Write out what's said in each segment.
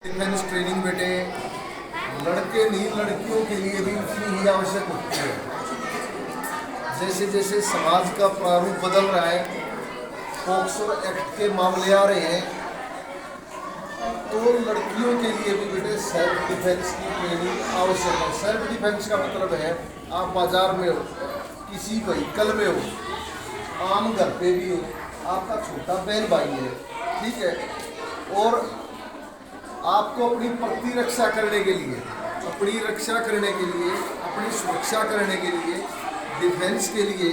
Defence training बेटे लड़के नहीं लड़कियों के लिए भी उतनी ही आवश्यक होती है। जैसे जैसे समाज का प्रारूप बदल रहा है, पॉक्सो एक्ट के मामले आ रहे हैं, तो लड़कियों के लिए भी बेटे सेल्फ डिफेंस की ट्रेनिंग आवश्यक है। सेल्फ डिफेंस का मतलब है आप बाजार में हो, किसी व्हीकल में हो, आम घर पे भी हो, आपका छोटा बहन भाई है, ठीक है, और आपको अपनी प्रतिरक्षा करने के लिए, अपनी रक्षा करने के लिए, अपनी सुरक्षा करने के लिए, डिफेंस के लिए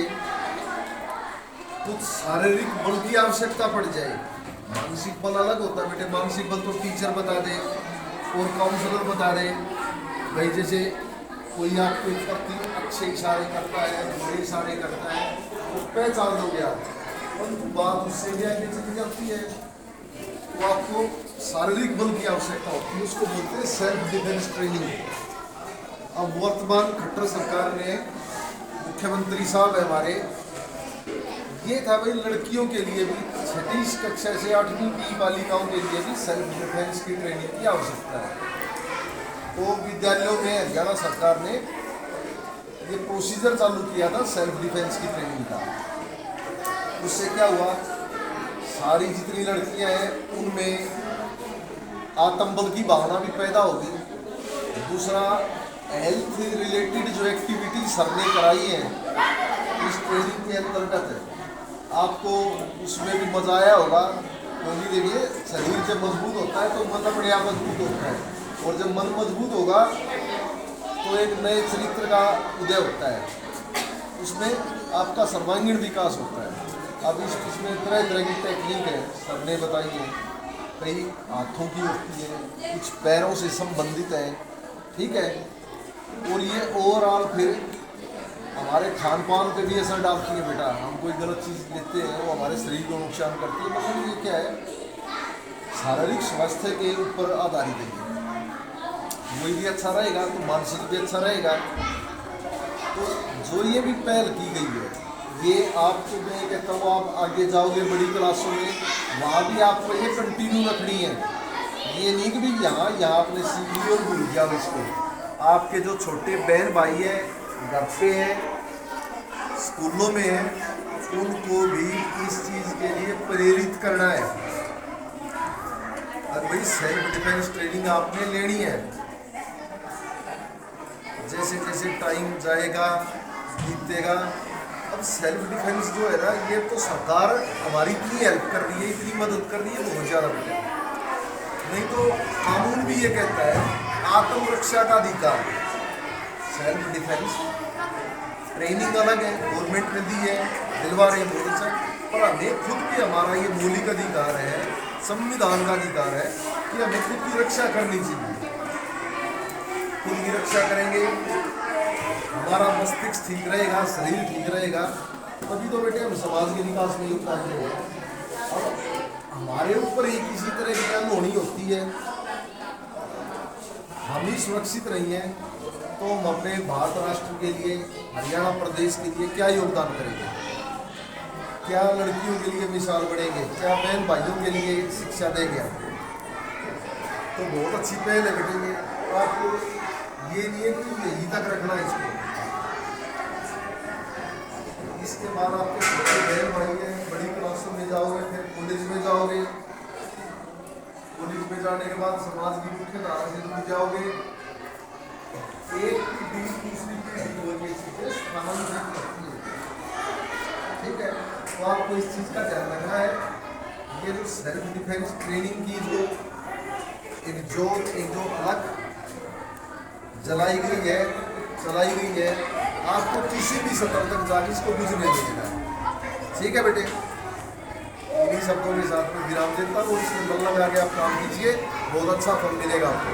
कुछ शारीरिक बल की आवश्यकता पड़ जाए। मानसिक बल अलग होता है बेटे। मानसिक बल तो टीचर बता दे और काउंसलर बता दे, भाई जैसे कोई आपके प्रति अच्छे इशारे करता है, बुरे इशारे करता है, तो पहचान लोगे आप, परंतु बात उससे भी आगे चली जाती है, तो आपको शारीरिक बल की आवश्यकता होती है। उसको बोलते हैं सेल्फ डिफेंस ट्रेनिंग। अब वर्तमान खट्टर सरकार ने, मुख्यमंत्री साहब है हमारे, ये था भाई लड़कियों के लिए भी 6ठी कक्षा से 8वीं की बालिकाओं के लिए भी सेल्फ डिफेंस की ट्रेनिंग की आवश्यकता है। तो विद्यालयों में हरियाणा सरकार ने ये प्रोसीजर चालू किया था सेल्फ डिफेंस की ट्रेनिंग का। उससे क्या हुआ, सारी जितनी लड़कियां हैं उनमें आत्मबल की भावना भी पैदा होगी। दूसरा, हेल्थ रिलेटेड जो एक्टिविटी सर ने कराई है इस ट्रेनिंग के अंतर्गत, आपको उसमें भी मजा आया होगा, क्योंकि देखिए शरीर जब मजबूत होता है तो मन अपने आप मजबूत होता है, और जब मन मजबूत होगा तो एक नए चरित्र का उदय होता है, उसमें आपका सर्वांगीण विकास होता है। अब इसमें तरह तरह की टेक्निक है, सर ने बताई है, कई हाथों की होती है, कुछ पैरों से संबंधित है, ठीक है, और ये ओवरऑल फिर हमारे खान पान पे भी असर डालती है बेटा। हम कोई गलत चीज़ लेते हैं वो हमारे शरीर को नुकसान करती है, मतलब ये क्या है, शारीरिक स्वास्थ्य के ऊपर आधारित है। वही भी अच्छा रहेगा तो मानसिक भी अच्छा रहेगा। तो जो ये भी पहल की गई है, ये आपको मैं कहता हूँ, आप आगे जाओगे बड़ी क्लासों में, वहाँ भी आपको ये कंटिन्यू रखनी है। ये नहीं कि भी यहाँ आपने सीख ली और भूल गया इसको। आपके जो छोटे बहन भाई हैं, घर पे हैं, स्कूलों में हैं, उनको भी इस चीज़ के लिए प्रेरित करना है। और भाई सेल्फ डिफेंस ट्रेनिंग आपने लेनी है। जैसे जैसे टाइम जाएगा, बीतेगा, अब सेल्फ डिफेंस जो है ना, ये तो सरकार हमारी इतनी हेल्प कर रही है, इतनी मदद कर रही है, बहुत ज़्यादा बेटे। नहीं तो कानून भी ये कहता है आत्मरक्षा का अधिकार। सेल्फ डिफेंस ट्रेनिंग अलग है, गवर्नमेंट ने दी है, दिलवा रहे हैं बहुत अच्छा, पर हमें खुद भी हमारा ये मौलिक अधिकार है, संविधान का अधिकार है कि हमें खुद की रक्षा करनी चाहिए। खुद की रक्षा करेंगे, हमारा मस्तिष्क ठीक रहेगा, शरीर ठीक रहेगा, तभी तो बेटे हम समाज के विकास में योगदान देंगे। अब हमारे ऊपर ही किसी तरह की अनहोनी होती है, हम ही सुरक्षित नहीं हैं, तो हम अपने भारत राष्ट्र के लिए, हरियाणा प्रदेश के लिए क्या योगदान करेंगे? क्या लड़कियों के लिए मिसाल बनेंगे? क्या बहन भाइयों के लिए शिक्षा देंगे? तो बहुत अच्छी पहल है बेटे ये। तो आपको ये नहीं है कि यहीं तक रखना है इसको। इसके बाद आपके छोटे बहन भाई हैं, बड़ी क्लासों में जाओगे, फिर कॉलेज में जाओगे, कॉलेज में जाने के बाद समाज की मुख्य धारा से जुड़ जाओगे, एक पीढ़ी दूसरी पीढ़ी को ये चीज़ें स्थानांतरित करती है, ठीक है। तो आपको इस चीज़ का ध्यान रखना है। ये जो सेल्फ डिफेंस ट्रेनिंग की जो एक जो अलग जलाई गई है, चलाई गई है, आपको किसी भी सतर तक जाके इसको बुझने देना है, ठीक है बेटे। इन्हीं शब्दों के साथ में विराम देता हूँ, इसमें मन लगा के आप काम कीजिए, बहुत अच्छा फल मिलेगा आपको।